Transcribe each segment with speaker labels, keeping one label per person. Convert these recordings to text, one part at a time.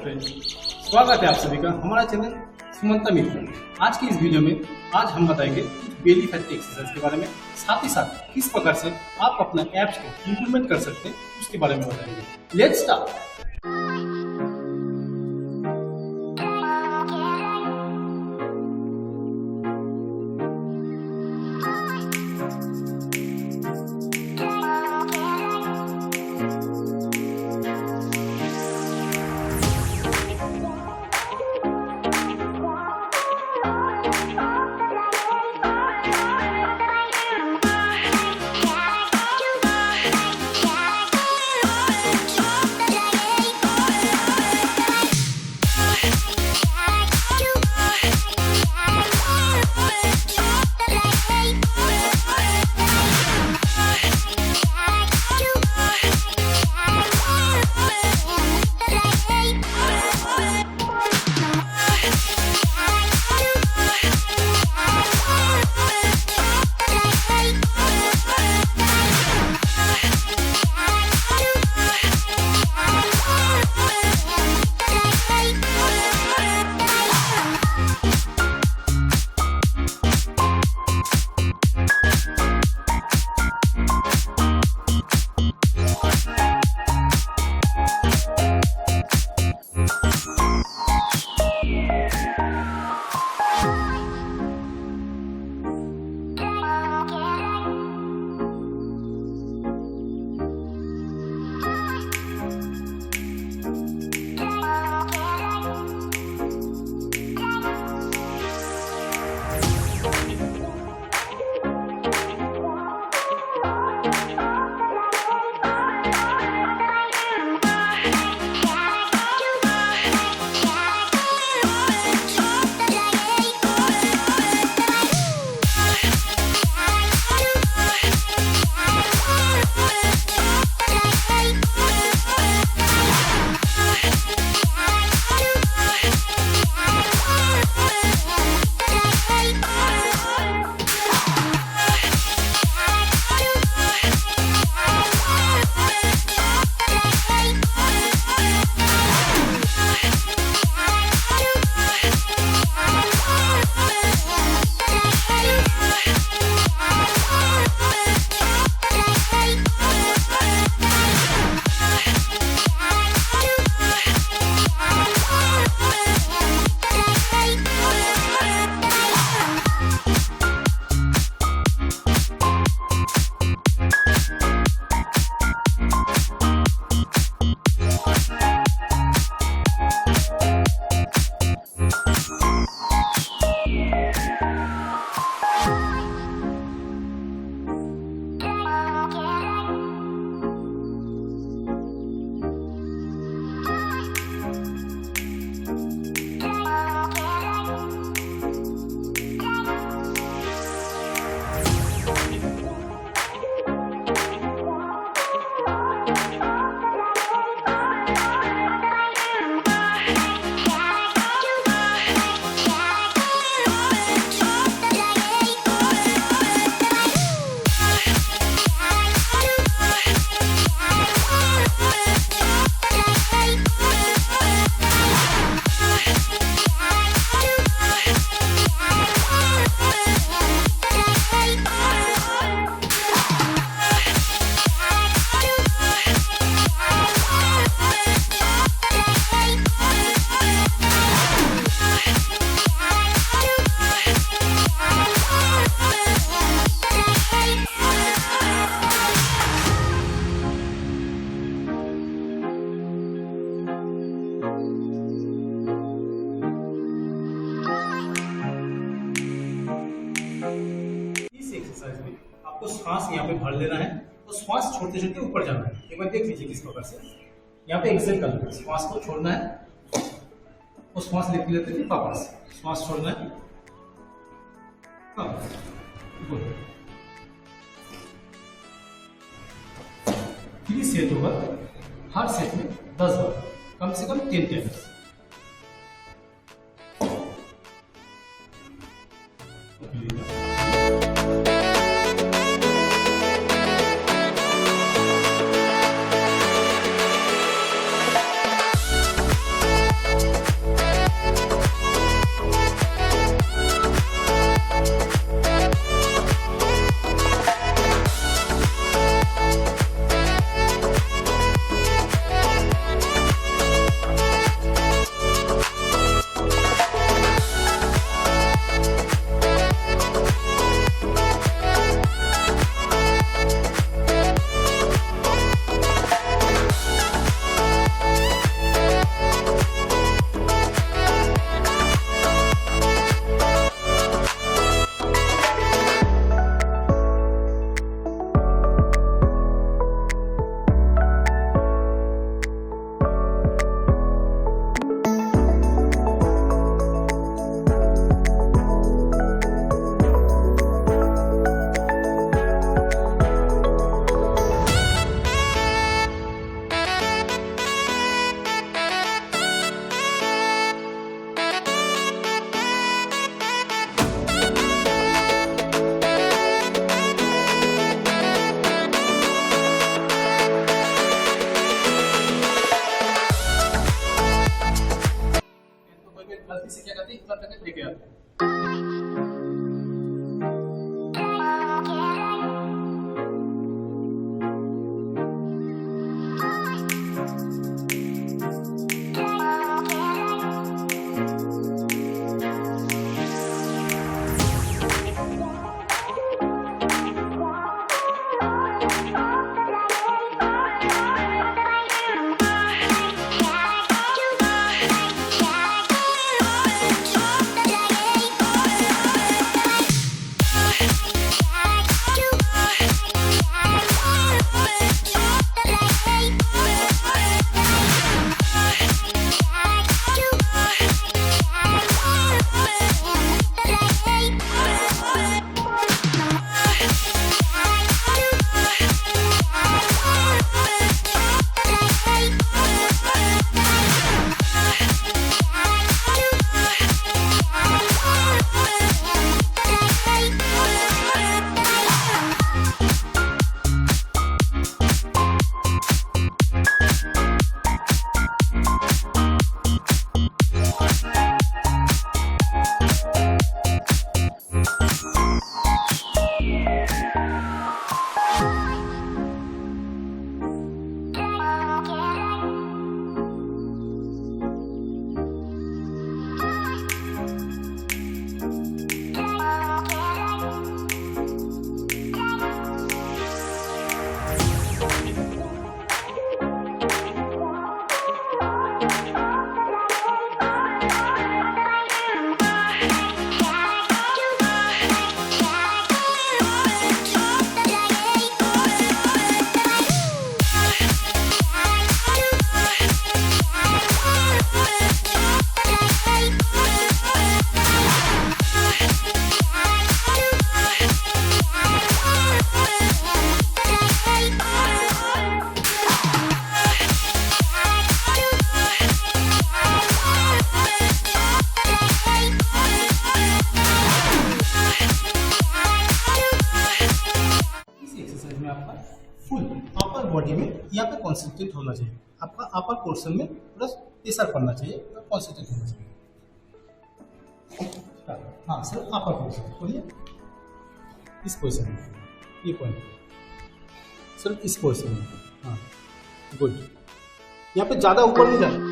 Speaker 1: Friends, स्वागत है आप सभी का हमारा चैनल सुमंता मित्र। आज की इस वीडियो में आज हम बताएंगे कुछ बेली फैट एक्सरसाइज के बारे में, साथ ही साथ किस प्रकार से आप अपना एप्स को इंप्लीमेंट कर सकते हैं उसके बारे में बताएंगे। Let's start. आपको श्वास यहाँ पे भर लेना है और श्वास छोड़ते छोड़ते ऊपर जाना है। एक बार देख लीजिए किस प्रकार से यहाँ पे एक्सेल कर लेना, श्वास को छोड़ना है और श्वास लेते लेते वापस श्वास छोड़ना है। हाँ, थ्री सेट होगा, हर सेट में 10 बार, कम से कम 10 टाइम्स। फुल अपर बॉडी में यहाँ पे कॉन्सेंट्रेट होना चाहिए। आपका अपर पोर्शन में पूरा प्रेशर पड़ना चाहिए, कॉन्सेंट्रेट होना चाहिए। हाँ सर, अपर पोर्शन बोलिए, इस पोर्शन में, ये पॉइंट सर, इस पोर्शन में। हाँ गुड, यहाँ पे ज्यादा ऊपर नहीं जाए।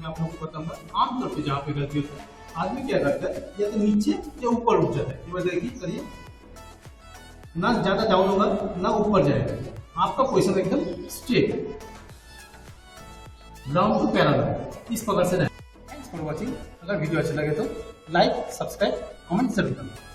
Speaker 1: आप लोगों को बताऊंगा आमतौर पे जहाँ पे गलती होती है, आदमी क्या करता है, या तो नीचे या ऊपर उठ जाता है। ये बात देखिए, करिए, ना ज्यादा डाउन होगा ना ऊपर जाएगा। आपका पोजीशन एकदम स्ट्रेट, राउंड टू पैरेलल, इस प्रकार से रहेगा। Thanks for watching. अगर वीडियो अच्छा लगे तो लाइक, सब्सक्राइब, कमेंट जरूर करना।